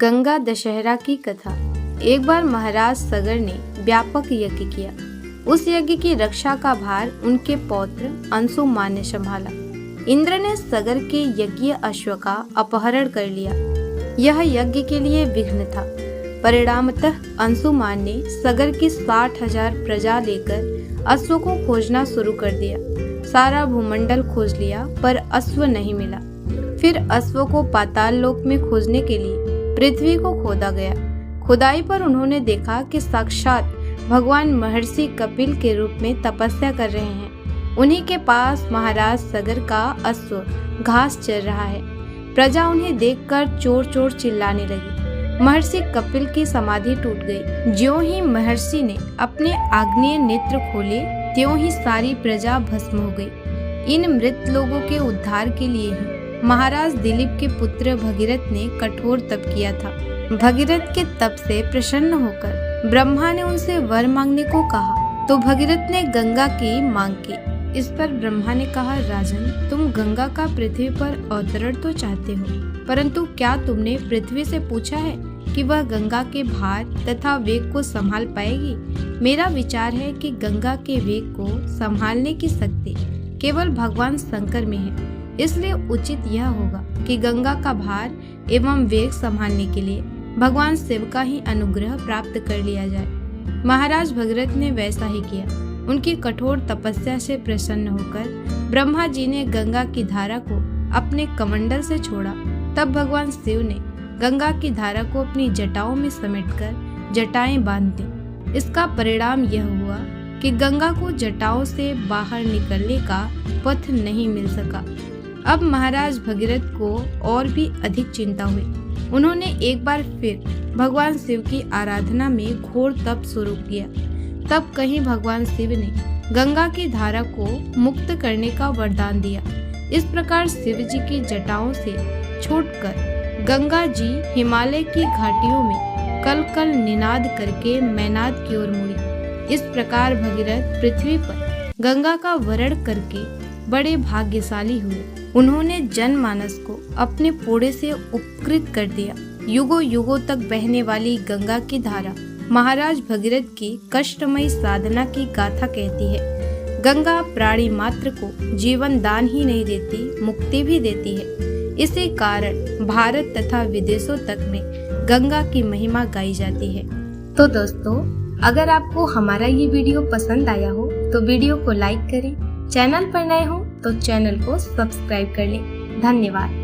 गंगा दशहरा की कथा। एक बार महाराज सगर ने व्यापक यज्ञ किया। उस यज्ञ की रक्षा का भार उनके पौत्र अंशुमान ने संभाला। इंद्र ने सगर के यज्ञ अश्व का अपहरण कर लिया। यह यज्ञ के लिए विघ्न था। परिणामतः अंशुमान ने सगर की 60,000 प्रजा लेकर अश्व को खोजना शुरू कर दिया। सारा भूमंडल खोज लिया पर अश्व नहीं मिला। फिर अश्व को पाताल लोक में खोजने के लिए पृथ्वी को खोदा गया। खुदाई पर उन्होंने देखा कि साक्षात भगवान महर्षि कपिल के रूप में तपस्या कर रहे हैं। उन्हीं के पास महाराज सगर का अश्व घास चर रहा है। प्रजा उन्हें देखकर चोर चोर चिल्लाने लगी। महर्षि कपिल की समाधि टूट गई। ज्यों ही महर्षि ने अपने आग्नेय नेत्र खोले त्यों ही सारी प्रजा भस्म हो गई। इन मृत लोगों के उद्धार के लिए ही महाराज दिलीप के पुत्र भगीरथ ने कठोर तप किया था। भगीरथ के तप से प्रसन्न होकर ब्रह्मा ने उनसे वर मांगने को कहा तो भगीरथ ने गंगा की मांग की। इस पर ब्रह्मा ने कहा, राजन, तुम गंगा का पृथ्वी पर अवतरण तो चाहते हो, परंतु क्या तुमने पृथ्वी से पूछा है कि वह गंगा के भार तथा वेग को संभाल पाएगी? मेरा विचार है कि गंगा के वेग को संभालने की शक्ति केवल भगवान शंकर में है। इसलिए उचित यह होगा कि गंगा का भार एवं वेग संभालने के लिए भगवान शिव का ही अनुग्रह प्राप्त कर लिया जाए। महाराज भगीरथ ने वैसा ही किया। उनकी कठोर तपस्या से प्रसन्न होकर ब्रह्मा जी ने गंगा की धारा को अपने कमंडल से छोड़ा। तब भगवान शिव ने गंगा की धारा को अपनी जटाओं में समेटकर जटाएं बांध दी। इसका परिणाम यह हुआ कि गंगा को जटाओं से बाहर निकलने का पथ नहीं मिल सका। अब महाराज भगीरथ को और भी अधिक चिंता हुई। उन्होंने एक बार फिर भगवान शिव की आराधना में घोर तप शुरू किया। तब कहीं भगवान शिव ने गंगा की धारा को मुक्त करने का वरदान दिया। इस प्रकार शिव जी की जटाओं से छूटकर गंगा जी हिमालय की घाटियों में कल कल निनाद करके मैनाद की ओर मुड़ी। इस प्रकार भगीरथ पृथ्वी पर गंगा का वरण करके बड़े भाग्यशाली हुए। उन्होंने जनमानस को अपने पोड़े से उपकृत कर दिया। युगों युगों तक बहने वाली गंगा की धारा महाराज भगीरथ की कष्टमयी साधना की गाथा कहती है। गंगा प्राणी मात्र को जीवन दान ही नहीं देती, मुक्ति भी देती है। इसी कारण भारत तथा विदेशों तक में गंगा की महिमा गाई जाती है। तो दोस्तों, अगर आपको हमारा ये वीडियो पसंद आया हो तो वीडियो को लाइक करें। चैनल पर नए हो तो चैनल को सब्सक्राइब कर लें। धन्यवाद।